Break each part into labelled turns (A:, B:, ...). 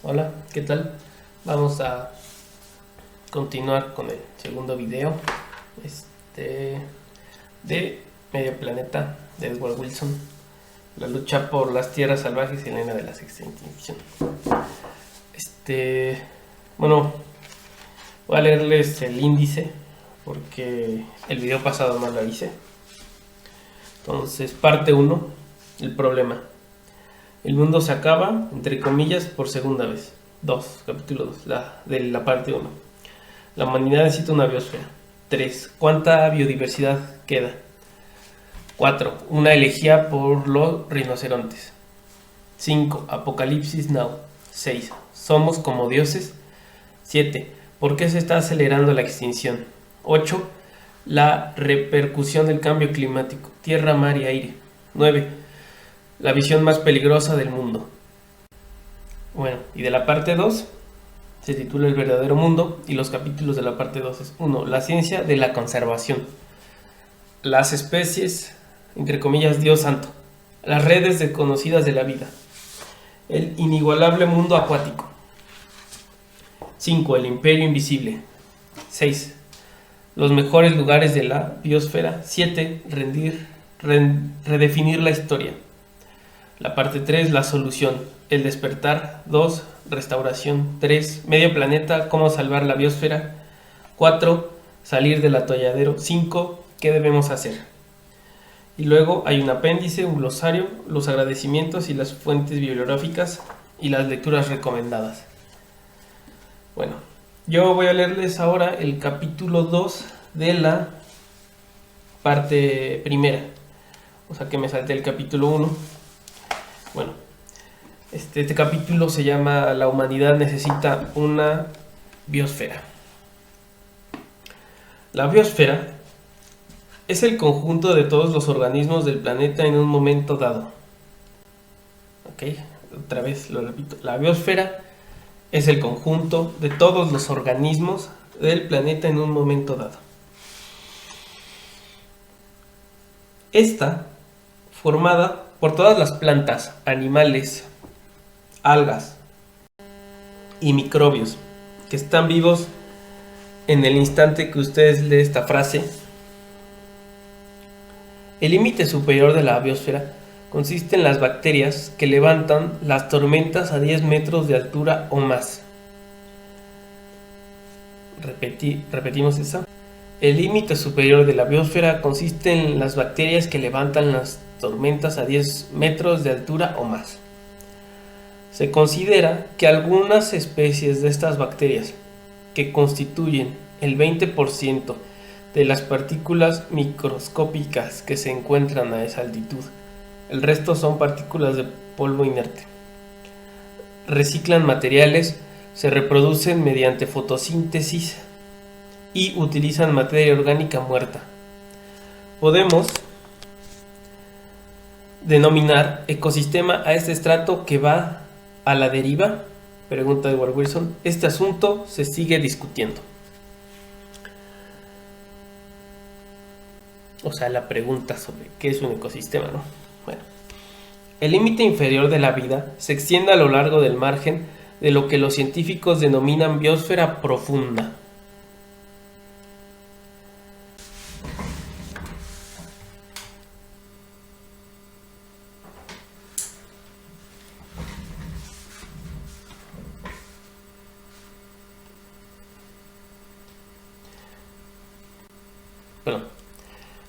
A: Hola, ¿qué tal? Vamos a continuar con el segundo video de Medio Planeta de Edward Wilson, la lucha por las tierras salvajes y la era de la sexta extinción. Bueno, voy a leerles el índice porque el video pasado no lo hice. Entonces, parte 1, el problema. El mundo se acaba, entre comillas, por segunda vez. Capítulo 2, de la parte 1. La humanidad necesita una biosfera. 3. ¿Cuánta biodiversidad queda? 4. Una elegía por los rinocerontes. 5. Apocalipsis Now. 6. Somos como dioses. 7. ¿Por qué se está acelerando la extinción? 8. La repercusión del cambio climático. Tierra, mar y aire. 9. La visión más peligrosa del mundo. Bueno, y de la parte 2 se titula El verdadero mundo, y los capítulos de la parte 2 es 1. La ciencia de la conservación. Las especies, entre comillas, Dios santo. Las redes desconocidas de la vida. El inigualable mundo acuático. 5. El imperio invisible. 6. Los mejores lugares de la biosfera. 7. Redefinir la historia. La parte 3, la solución, el despertar. 2, restauración. 3, medio planeta, cómo salvar la biosfera. 4, salir del atolladero. 5, qué debemos hacer. Y luego hay un apéndice, un glosario, los agradecimientos y las fuentes bibliográficas y las lecturas recomendadas. Bueno, yo voy a leerles ahora el capítulo 2 de la parte primera. O sea que me salté el capítulo 1. Bueno, este capítulo se llama La humanidad necesita una biosfera. La biosfera es el conjunto de todos los organismos del planeta en un momento dado. Ok, otra vez lo repito. La biosfera es el conjunto de todos los organismos del planeta en un momento dado. Esta, formada por todas las plantas, animales, algas y microbios que están vivos en el instante que ustedes leen esta frase. El límite superior de la biosfera consiste en las bacterias que levantan las tormentas a 10 metros de altura o más. Repetimos esa. El límite superior de la biosfera consiste en las bacterias que levantan las tormentas a 10 metros de altura o más. Se considera que algunas especies de estas bacterias, que constituyen el 20% de las partículas microscópicas que se encuentran a esa altitud, el resto son partículas de polvo inerte, reciclan materiales, se reproducen mediante fotosíntesis y utilizan materia orgánica muerta. Podemos denominar ecosistema a este estrato que va a la deriva, pregunta Edward Wilson. Este asunto se sigue discutiendo. O sea, la pregunta sobre qué es un ecosistema, ¿no? Bueno, el límite inferior de la vida se extiende a lo largo del margen de lo que los científicos denominan biosfera profunda.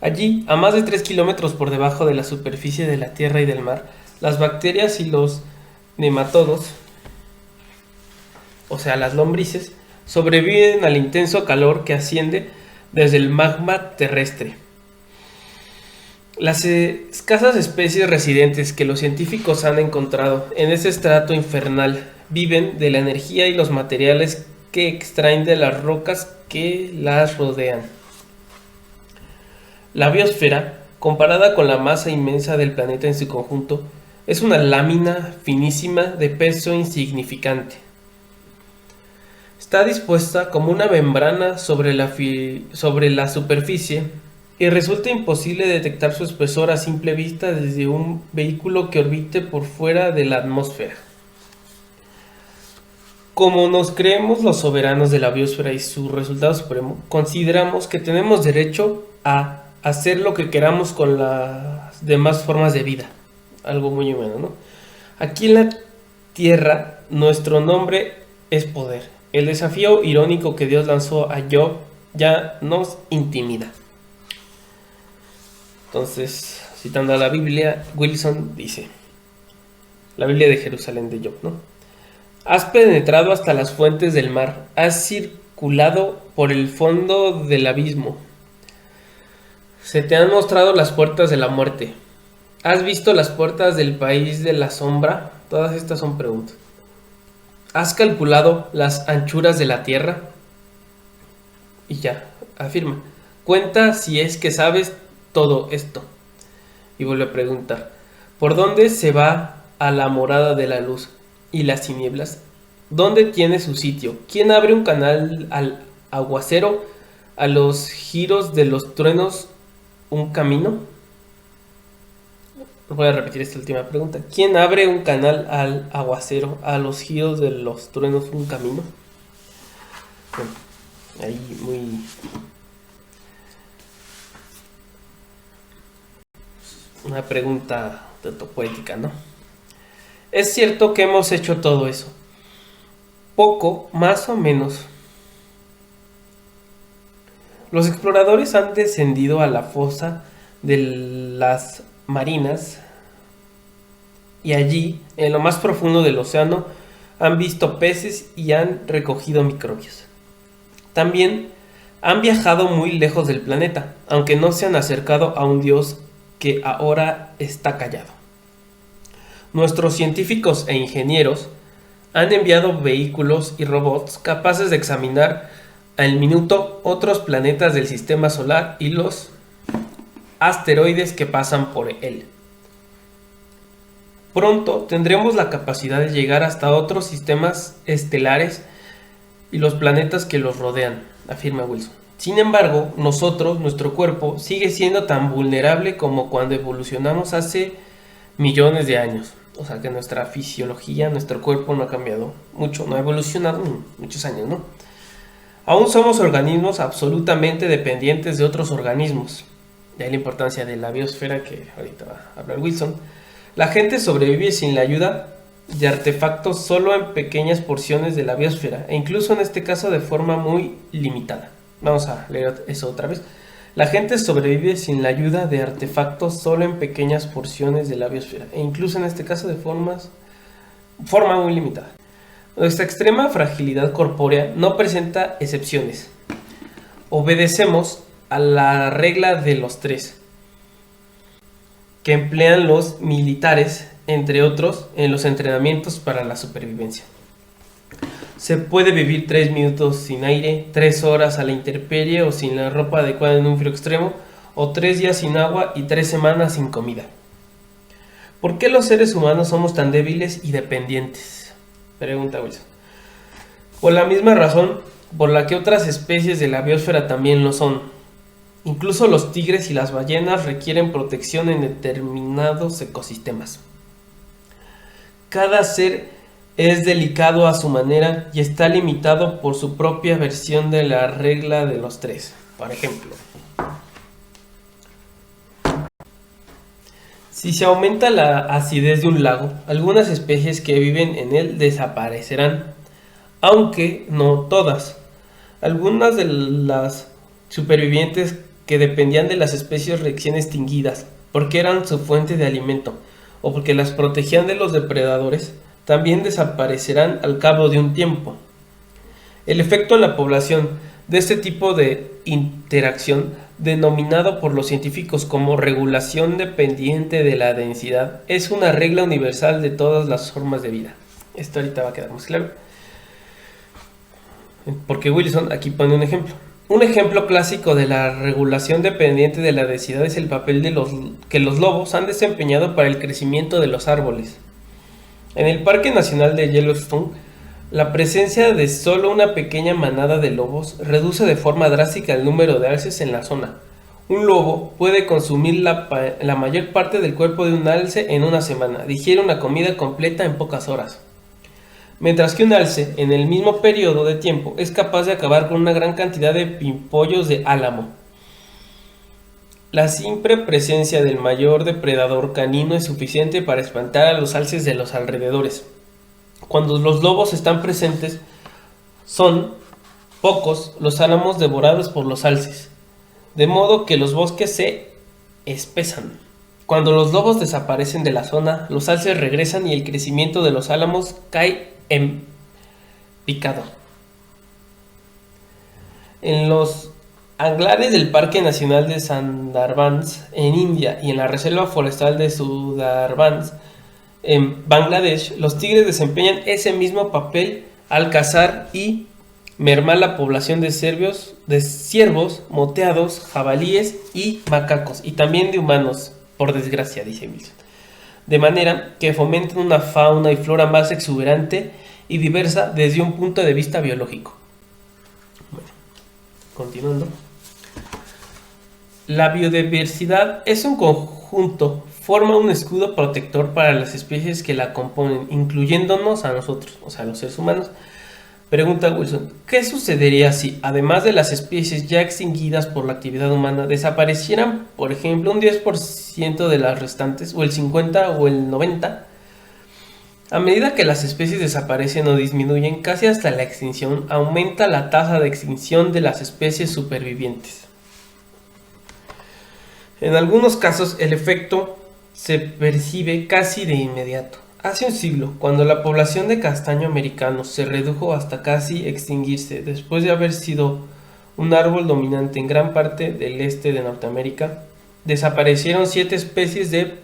A: Allí, a más de 3 kilómetros por debajo de la superficie de la tierra y del mar, las bacterias y los nematodos, o sea, las lombrices, sobreviven al intenso calor que asciende desde el magma terrestre. Las escasas especies residentes que los científicos han encontrado en ese estrato infernal viven de la energía y los materiales que extraen de las rocas que las rodean. La biosfera, comparada con la masa inmensa del planeta en su conjunto, es una lámina finísima de peso insignificante. Está dispuesta como una membrana sobre la superficie y resulta imposible detectar su espesor a simple vista desde un vehículo que orbite por fuera de la atmósfera. Como nos creemos los soberanos de la biosfera y su resultado supremo, consideramos que tenemos derecho a hacer lo que queramos con las demás formas de vida. Algo muy humano, ¿no? Aquí en la Tierra, nuestro nombre es poder. El desafío irónico que Dios lanzó a Job ya nos intimida. Entonces, citando a la Biblia, Wilson dice, la Biblia de Jerusalén de Job, ¿no? Has penetrado hasta las fuentes del mar, has circulado por el fondo del abismo. Se te han mostrado las puertas de la muerte. ¿Has visto las puertas del país de la sombra? Todas estas son preguntas. ¿Has calculado las anchuras de la tierra? Y ya, afirma. Cuenta si es que sabes todo esto. Y vuelve a preguntar. ¿Por dónde se va a la morada de la luz y las tinieblas? ¿Dónde tiene su sitio? ¿Quién abre un canal al aguacero? ¿A los giros de los truenos un camino? Voy a repetir esta última pregunta. ¿Quién abre un canal al aguacero? ¿A los giros de los truenos un camino? Bueno, ahí muy... una pregunta poética, ¿no? Es cierto que hemos hecho todo eso. Poco, más o menos. Los exploradores han descendido a la fosa de las marinas y allí, en lo más profundo del océano, han visto peces y han recogido microbios. También han viajado muy lejos del planeta, aunque no se han acercado a un dios que ahora está callado. Nuestros científicos e ingenieros han enviado vehículos y robots capaces de examinar al minuto otros planetas del sistema solar y los asteroides que pasan por él. Pronto tendremos la capacidad de llegar hasta otros sistemas estelares y los planetas que los rodean, afirma Wilson. Sin embargo, nuestro cuerpo, sigue siendo tan vulnerable como cuando evolucionamos hace millones de años. O sea que nuestra fisiología, nuestro cuerpo no ha cambiado mucho, no ha evolucionado en muchos años, ¿no? Aún somos organismos absolutamente dependientes de otros organismos. De ahí la importancia de la biosfera que ahorita va a hablar Wilson. La gente sobrevive sin la ayuda de artefactos solo en pequeñas porciones de la biosfera, e incluso en este caso de forma muy limitada. Vamos a leer eso otra vez. La gente sobrevive sin la ayuda de artefactos solo en pequeñas porciones de la biosfera, e incluso en este caso de forma muy limitada. Nuestra extrema fragilidad corpórea no presenta excepciones. Obedecemos a la regla de los tres, que emplean los militares, entre otros, en los entrenamientos para la supervivencia. Se puede vivir 3 minutos sin aire, 3 horas a la intemperie o sin la ropa adecuada en un frío extremo, o 3 días sin agua y 3 semanas sin comida. ¿Por qué los seres humanos somos tan débiles y dependientes?, pregunta Wilson. Por la misma razón por la que otras especies de la biosfera también lo son. Incluso los tigres y las ballenas requieren protección en determinados ecosistemas. Cada ser es delicado a su manera y está limitado por su propia versión de la regla de los tres. Por ejemplo, si se aumenta la acidez de un lago, algunas especies que viven en él desaparecerán, aunque no todas. Algunas de las supervivientes que dependían de las especies recién extinguidas porque eran su fuente de alimento o porque las protegían de los depredadores, también desaparecerán al cabo de un tiempo. El efecto en la población de este tipo de interacción, denominado por los científicos como regulación dependiente de la densidad, es una regla universal de todas las formas de vida. Esto ahorita va a quedar más claro, porque Wilson aquí pone un ejemplo. Un ejemplo clásico de la regulación dependiente de la densidad es el papel que los lobos han desempeñado para el crecimiento de los árboles. En el Parque Nacional de Yellowstone, la presencia de solo una pequeña manada de lobos reduce de forma drástica el número de alces en la zona. Un lobo puede consumir la mayor parte del cuerpo de un alce en una semana. Digiere una comida completa en pocas horas. mientras que un alce en el mismo periodo de tiempo es capaz de acabar con una gran cantidad de pimpollos de álamo. La simple presencia del mayor depredador canino es suficiente para espantar a los alces de los alrededores. Cuando los lobos están presentes, son pocos los álamos devorados por los alces, de modo que los bosques se espesan. Cuando los lobos desaparecen de la zona, los alces regresan y el crecimiento de los álamos cae en picado. En los Anglares del Parque Nacional de Sundarbans en India y en la Reserva Forestal de Sundarbans en Bangladesh, los tigres desempeñan ese mismo papel al cazar y mermar la población de ciervos, moteados, jabalíes y macacos, y también de humanos, por desgracia, dice Wilson, de manera que fomentan una fauna y flora más exuberante y diversa desde un punto de vista biológico. Bueno, continuando. La biodiversidad es un conjunto, forma un escudo protector para las especies que la componen, incluyéndonos a nosotros, o sea, los seres humanos. Pregunta Wilson, ¿qué sucedería si, además de las especies ya extinguidas por la actividad humana, desaparecieran, por ejemplo, un 10% de las restantes, o el 50% o el 90%? A medida que las especies desaparecen o disminuyen casi hasta la extinción, aumenta la tasa de extinción de las especies supervivientes. En algunos casos, el efecto se percibe casi de inmediato. Hace un siglo, cuando la población de castaño americano se redujo hasta casi extinguirse, después de haber sido un árbol dominante en gran parte del este de Norteamérica, desaparecieron 7 especies de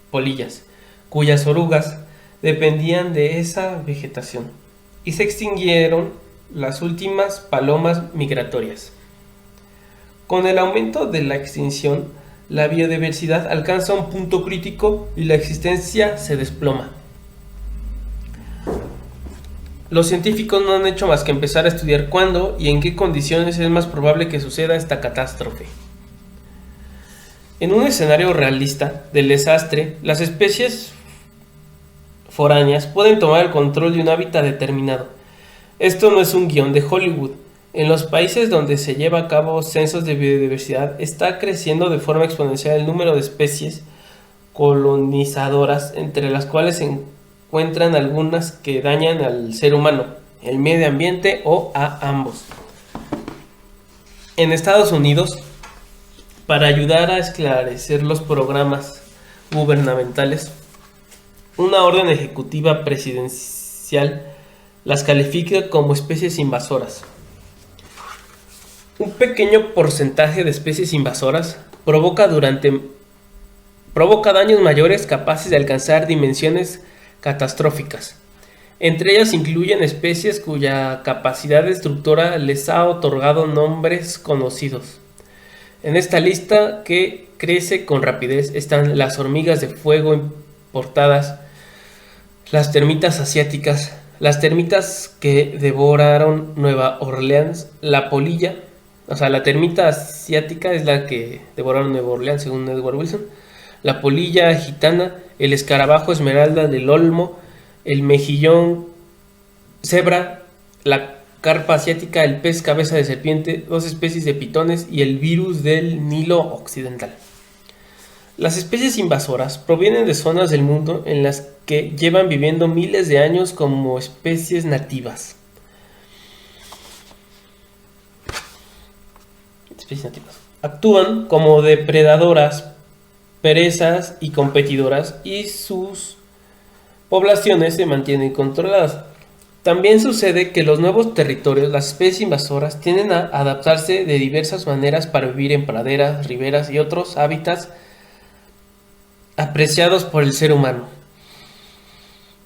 A: polillas, cuyas orugas dependían de esa vegetación, y se extinguieron las últimas palomas migratorias. Con el aumento de la extinción, la biodiversidad alcanza un punto crítico y la existencia se desploma. Los científicos no han hecho más que empezar a estudiar cuándo y en qué condiciones es más probable que suceda esta catástrofe. En un escenario realista del desastre, las especies foráneas pueden tomar el control de un hábitat determinado. Esto no es un guión de Hollywood. En los países donde se lleva a cabo censos de biodiversidad está creciendo de forma exponencial el número de especies colonizadoras, entre las cuales se encuentran algunas que dañan al ser humano, el medio ambiente o a ambos. En Estados Unidos, para ayudar a esclarecer los programas gubernamentales, una orden ejecutiva presidencial las califica como especies invasoras. Un pequeño porcentaje de especies invasoras provoca daños mayores capaces de alcanzar dimensiones catastróficas. Entre ellas incluyen especies cuya capacidad destructora les ha otorgado nombres conocidos. En esta lista, que crece con rapidez, están las hormigas de fuego importadas, las termitas asiáticas, las termitas que devoraron Nueva Orleans, la polilla. O sea, la termita asiática es la que devoraron Nueva Orleans, según Edward Wilson. La polilla gitana, el escarabajo esmeralda del olmo, el mejillón cebra, la carpa asiática, el pez cabeza de serpiente, 2 especies de pitones y el virus del Nilo Occidental. Las especies invasoras provienen de zonas del mundo en las que llevan viviendo miles de años como especies nativas. Actúan como depredadoras, presas y competidoras, y sus poblaciones se mantienen controladas. También sucede que los nuevos territorios, las especies invasoras, tienden a adaptarse de diversas maneras para vivir en praderas, riberas y otros hábitats apreciados por el ser humano.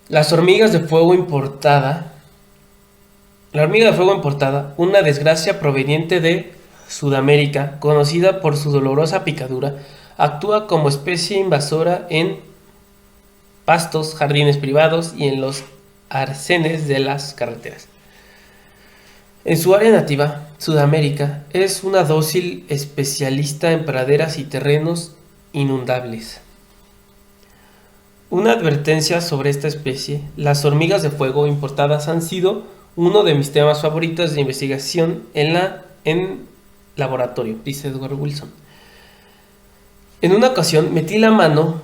A: Las hormigas de fuego importada. La hormiga de fuego importada, una desgracia proveniente de Sudamérica, conocida por su dolorosa picadura, actúa como especie invasora en pastos, jardines privados y en los arcenes de las carreteras. En su área nativa, Sudamérica, es una dócil especialista en praderas y terrenos inundables. Una advertencia sobre esta especie. Las hormigas de fuego importadas han sido uno de mis temas favoritos de investigación en laboratorio, dice Edward Wilson. En una ocasión metí la mano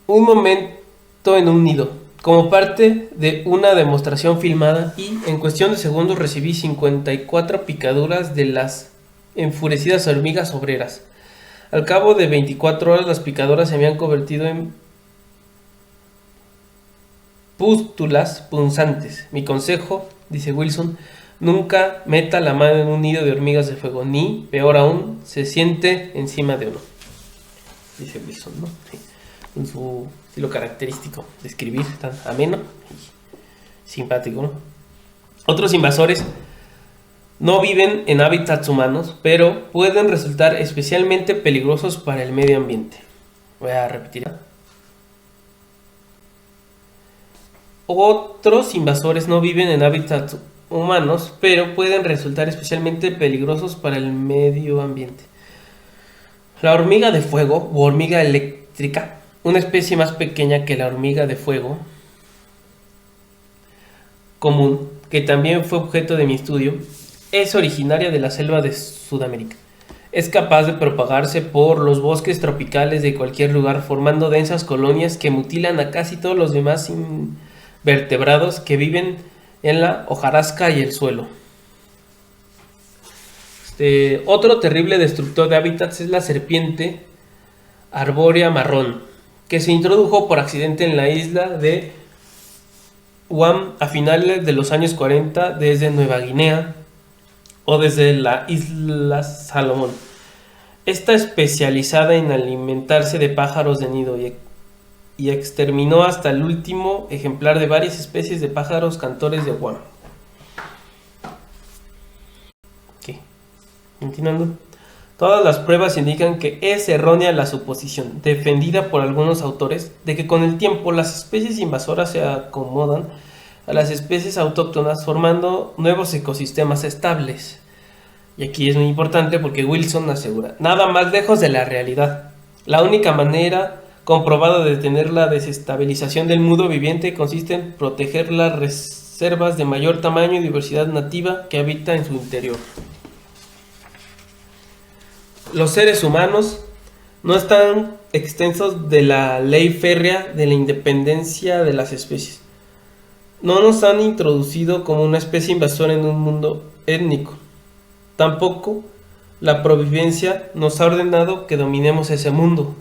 A: un momento en un nido, como parte de una demostración filmada, y en cuestión de segundos recibí 54 picaduras de las enfurecidas hormigas obreras. Al cabo de 24 horas las picaduras se habían convertido en pústulas punzantes. Mi consejo, dice Wilson, nunca meta la mano en un nido de hormigas de fuego, ni, peor aún, se siente encima de uno. Dice Wilson, ¿no? Sí. En su estilo característico de escribir, tan ameno y simpático, ¿no? Otros invasores no viven en hábitats humanos, pero pueden resultar especialmente peligrosos para el medio ambiente. Voy a repetir. Otros invasores no viven en hábitats humanos, pero pueden resultar especialmente peligrosos para el medio ambiente. La hormiga de fuego o hormiga eléctrica, una especie más pequeña que la hormiga de fuego común, que también fue objeto de mi estudio, es originaria de la selva de Sudamérica. Es capaz de propagarse por los bosques tropicales de cualquier lugar, formando densas colonias que mutilan a casi todos los demás invertebrados que viven en la hojarasca y el suelo. Otro terrible destructor de hábitats es la serpiente arbórea marrón, que se introdujo por accidente en la isla de Guam a finales de los años 40 desde Nueva Guinea o desde la isla Salomón. Está especializada en alimentarse de pájaros de nido y exterminó hasta el último ejemplar de varias especies de pájaros cantores de Guam. Continuando. Todas las pruebas indican que es errónea la suposición, defendida por algunos autores, de que con el tiempo las especies invasoras se acomodan a las especies autóctonas formando nuevos ecosistemas estables. Y aquí es muy importante porque Wilson asegura, nada más lejos de la realidad. La única manera comprobada de detener la desestabilización del mundo viviente consiste en proteger las reservas de mayor tamaño y diversidad nativa que habita en su interior. Los seres humanos no están exentos de la ley férrea de la independencia de las especies. No nos han introducido como una especie invasora en un mundo étnico. Tampoco la providencia nos ha ordenado que dominemos ese mundo.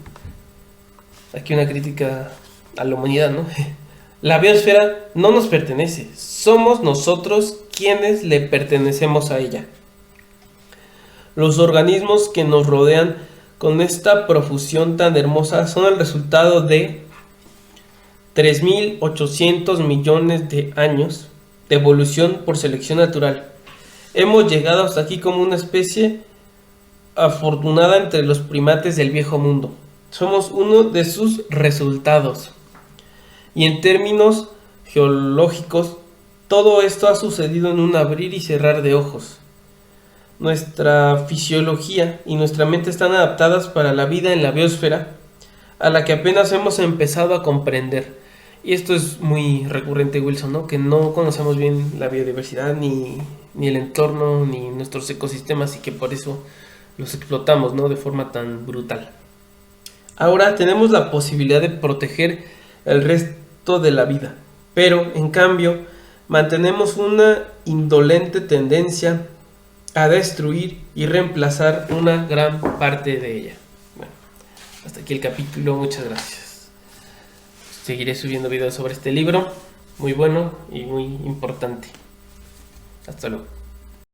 A: Aquí una crítica a la humanidad, ¿no? La biosfera no nos pertenece. Somos nosotros quienes le pertenecemos a ella. Los organismos que nos rodean con esta profusión tan hermosa son el resultado de 3.800 millones de años de evolución por selección natural. Hemos llegado hasta aquí como una especie afortunada entre los primates del viejo mundo. Somos uno de sus resultados. Y en términos geológicos, todo esto ha sucedido en un abrir y cerrar de ojos. Nuestra fisiología y nuestra mente están adaptadas para la vida en la biosfera, a la que apenas hemos empezado a comprender. Y esto es muy recurrente, Wilson, ¿no? Que no conocemos bien la biodiversidad, ni el entorno, ni nuestros ecosistemas, y que por eso los explotamos, ¿no? De forma tan brutal. Ahora tenemos la posibilidad de proteger el resto de la vida, pero en cambio mantenemos una indolente tendencia a destruir y reemplazar una gran parte de ella. Bueno, hasta aquí el capítulo, muchas gracias. Seguiré subiendo videos sobre este libro, muy bueno y muy importante. Hasta luego.